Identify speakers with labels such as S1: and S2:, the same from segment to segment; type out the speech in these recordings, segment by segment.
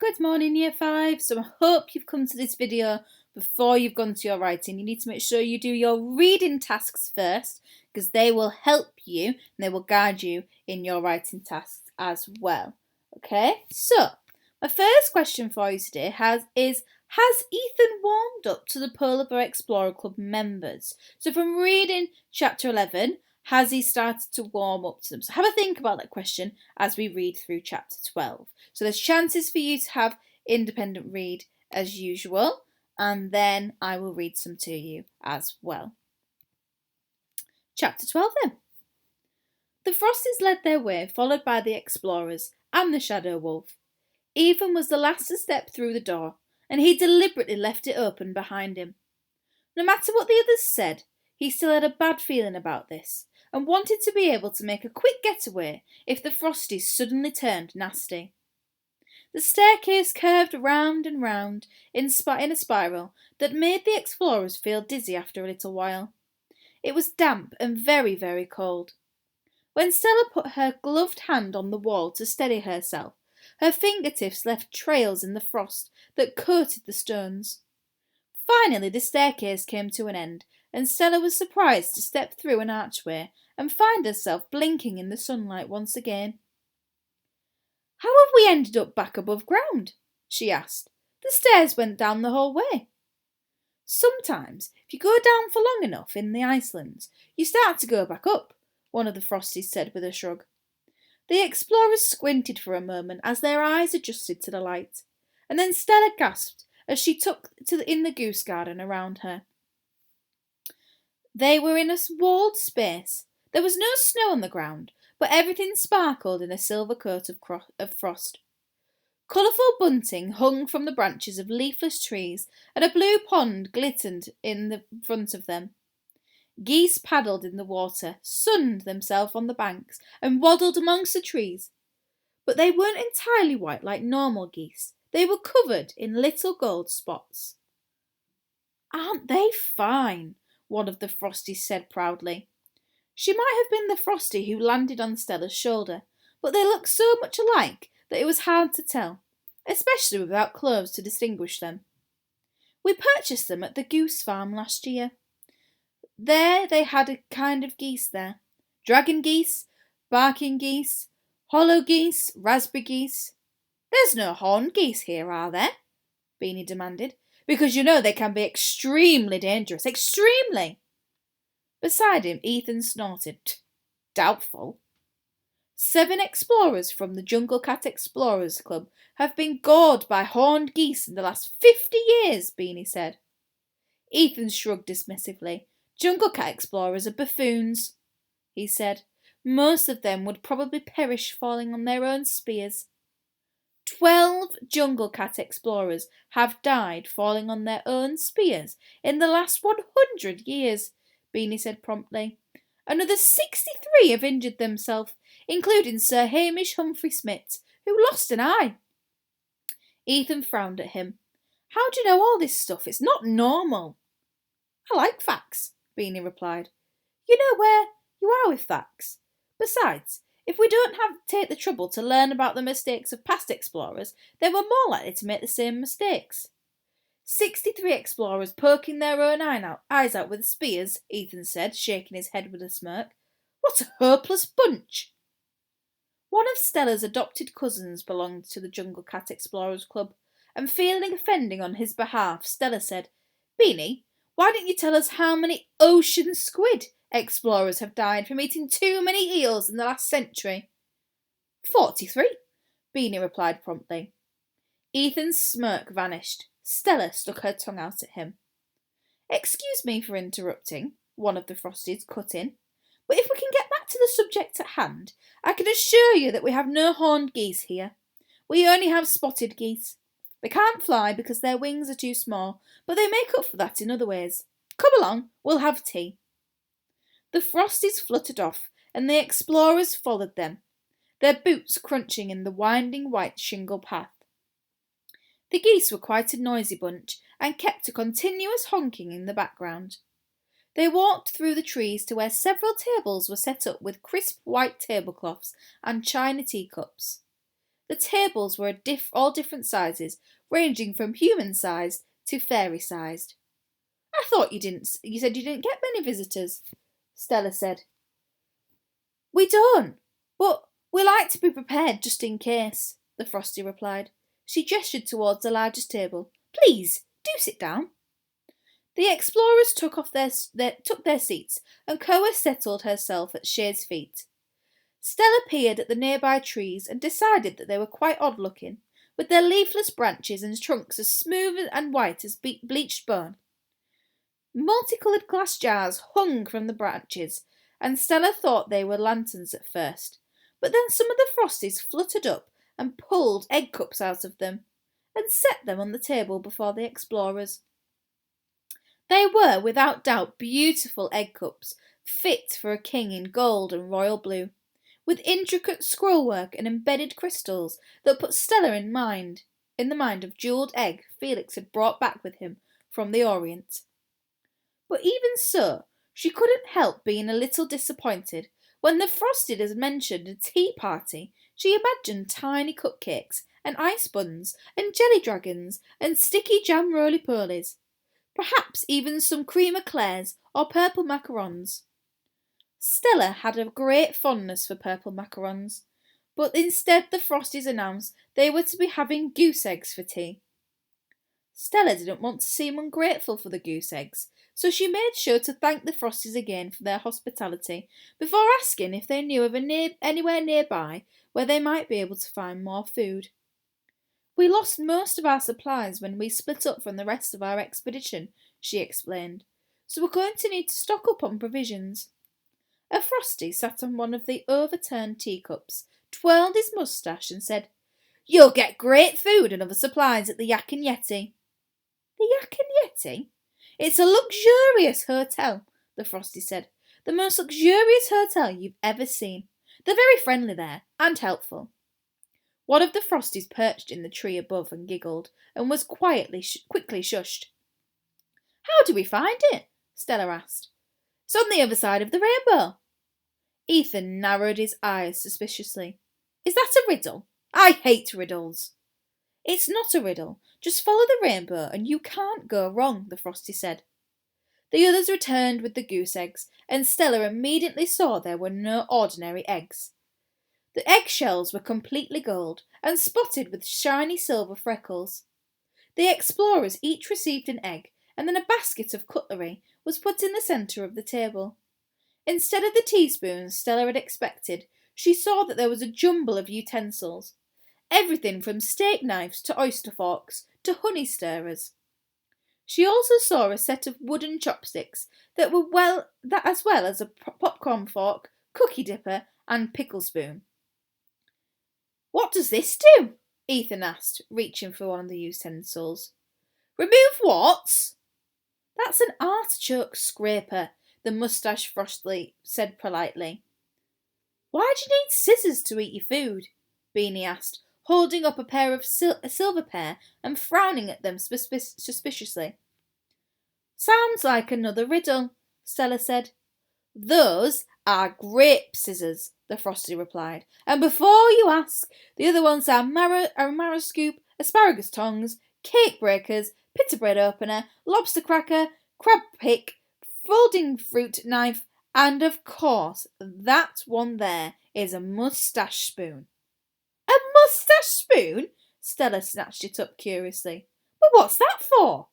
S1: Good morning, Year 5. So I hope you've come to this video before you've gone to your writing. You need to make sure you do your reading tasks first because they will help you and they will guide you in your writing tasks as well. Okay, so my first question for you today has Ethan warmed up to the Polar Bear Explorer Club members? So from reading chapter 11, has he started to warm up to them? So have a think about that question as we read through chapter 12. So there's chances for you to have independent read as usual, and then I will read some to you as well. Chapter 12 then. The Frosties led their way, followed by the explorers and the Shadow Wolf. Ethan was the last to step through the door, and he deliberately left it open behind him. No matter what the others said, he still had a bad feeling about this, and wanted to be able to make a quick getaway if the Frosties suddenly turned nasty. The staircase curved round and round in a spiral that made the explorers feel dizzy after a little while. It was damp and very, very cold. When Stella put her gloved hand on the wall to steady herself, her fingertips left trails in the frost that coated the stones. Finally, the staircase came to an end, and Stella was surprised to step through an archway and find herself blinking in the sunlight once again. "How have we ended up back above ground?" she asked. "The stairs went down the whole way." "Sometimes, if you go down for long enough in the Icelands, you start to go back up," one of the Frosties said with a shrug. The explorers squinted for a moment as their eyes adjusted to the light, and then Stella gasped as she took in the goose garden around her. They were in a walled space. There was no snow on the ground, but everything sparkled in a silver coat of frost. Colourful bunting hung from the branches of leafless trees, and a blue pond glittered in the front of them. Geese paddled in the water, sunned themselves on the banks, and waddled amongst the trees. But they weren't entirely white like normal geese. They were covered in little gold spots. "Aren't they fine?" one of the Frosties said proudly. She might have been the Frosty who landed on Stella's shoulder, but they looked so much alike that it was hard to tell, especially without clothes to distinguish them. "We purchased them at the goose farm last year. There they had a kind of geese there. Dragon geese, barking geese, hollow geese, raspberry geese." "There's no horned geese here, are there?" Beanie demanded. "Because you know they can be extremely dangerous. Extremely!" Beside him, Ethan snorted. "Doubtful." 7 explorers from the Jungle Cat Explorers Club have been gored by horned geese in the last 50 years, Beanie said. Ethan shrugged dismissively. "Jungle Cat explorers are buffoons," he said. "Most of them would probably perish falling on their own spears." 12 Jungle Cat explorers have died falling on their own spears in the last 100 years, Beanie said promptly. "Another 63 have injured themselves, including Sir Hamish Humphrey Smith, who lost an eye." Ethan frowned at him. "How do you know all this stuff? It's not normal." "I like facts," Beanie replied. "You know where you are with facts. Besides, if we don't take the trouble to learn about the mistakes of past explorers, then we're more likely to make the same mistakes." 63 explorers poking their own eyes out with spears, Ethan said, shaking his head with a smirk. "What a hopeless bunch!" One of Stella's adopted cousins belonged to the Jungle Cat Explorers Club, and feeling offending on his behalf, Stella said, "Beanie, why don't you tell us how many ocean squid explorers have died from eating too many eels in the last century?" 43, Beanie replied promptly. Ethan's smirk vanished. Stella stuck her tongue out at him. "Excuse me for interrupting," one of the Frosties cut in, "but if we can get back to the subject at hand, I can assure you that we have no horned geese here. We only have spotted geese. They can't fly because their wings are too small, but they make up for that in other ways. Come along, we'll have tea." The Frosties fluttered off, and the explorers followed them, their boots crunching in the winding white shingle path. The geese were quite a noisy bunch and kept a continuous honking in the background. They walked through the trees to where several tables were set up with crisp white tablecloths and china teacups. The tables were all different sizes, ranging from human-sized to fairy-sized. I thought you said you didn't get many visitors, Stella said. We don't, but we like to be prepared just in case, the Frosty replied. She gestured towards the largest table. Please, do sit down. The explorers took their seats, and Koa settled herself at Shear's feet. Stella peered at the nearby trees and decided that they were quite odd-looking, with their leafless branches and trunks as smooth and white as bleached bone. Multicoloured glass jars hung from the branches, and Stella thought they were lanterns at first, but then some of the Frosties fluttered up and pulled egg cups out of them, and set them on the table before the explorers. They were, without doubt, beautiful egg cups, fit for a king in gold and royal blue, with intricate scrollwork and embedded crystals that put Stella in the mind of jewelled egg Felix had brought back with him from the Orient. But even so, she couldn't help being a little disappointed when the Frosted had mentioned a tea party. She imagined tiny cupcakes and ice buns and jelly dragons and sticky jam roly-polies, perhaps even some cream eclairs or purple macarons. Stella had a great fondness for purple macarons, but instead the Frosties announced they were to be having goose eggs for tea. Stella didn't want to seem ungrateful for the goose eggs, so she made sure to thank the Frosties again for their hospitality before asking if they knew of anywhere nearby where they might be able to find more food. We lost most of our supplies when we split up from the rest of our expedition, she explained, so we're going to need to stock up on provisions. A Frosty sat on one of the overturned teacups, twirled his moustache and said, You'll get great food and other supplies at the Yak and Yeti. The Yak and Yeti? It's a luxurious hotel, the Frosty said. The most luxurious hotel you've ever seen. They're very friendly there, and helpful. One of the Frosties perched in the tree above and giggled, and was quickly shushed. How do we find it? Stella asked. It's on the other side of the rainbow. Ethan narrowed his eyes suspiciously. Is that a riddle? I hate riddles. It's not a riddle. Just follow the rainbow and you can't go wrong, the Frosty said. The others returned with the goose eggs, and Stella immediately saw there were no ordinary eggs. The eggshells were completely gold and spotted with shiny silver freckles. The explorers each received an egg, and then a basket of cutlery was put in the centre of the table. Instead of the teaspoons Stella had expected, she saw that there was a jumble of utensils. Everything from steak knives to oyster forks to honey stirrers. She also saw a set of wooden chopsticks as well as a popcorn fork, cookie dipper, and pickle spoon. What does this do? Ethan asked, reaching for one of the utensils. Remove what? That's an artichoke scraper, the moustache Frosty said politely. Why do you need scissors to eat your food? Beanie asked, holding up a pair of a silver pair and frowning at them suspiciously. Sounds like another riddle, Stella said. Those are grape scissors, the Frosty replied. And before you ask, the other ones are marrow scoop, asparagus tongs, cake breakers, pita bread opener, lobster cracker, crab pick, folding fruit knife, and of course, that one there is a moustache spoon. A moustache spoon? Stella snatched it up curiously. But what's that for?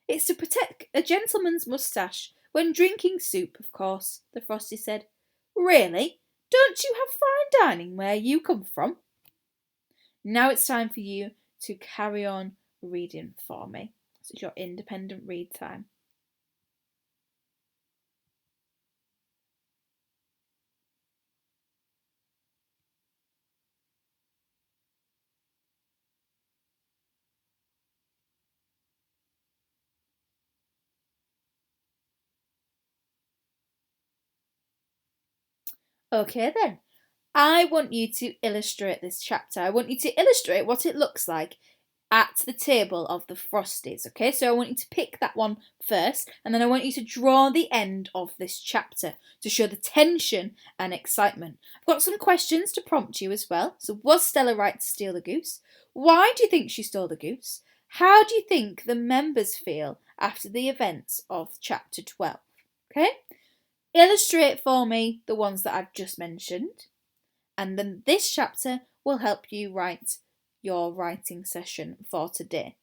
S1: It's to protect a gentleman's moustache when drinking soup, of course, the Frosty said. Really? Don't you have fine dining where you come from? Now it's time for you to carry on reading for me. This is your independent read time. Okay then. I want you to illustrate this chapter. I want you to illustrate what it looks like at the table of the Frosties. Okay, so I want you to pick that one first, and then I want you to draw the end of this chapter to show the tension and excitement. I've got some questions to prompt you as well. So, was Stella right to steal the goose? Why do you think she stole the goose? How do you think the members feel after the events of chapter 12? Okay, illustrate for me the ones that I've just mentioned, and then this chapter will help you write your writing session for today.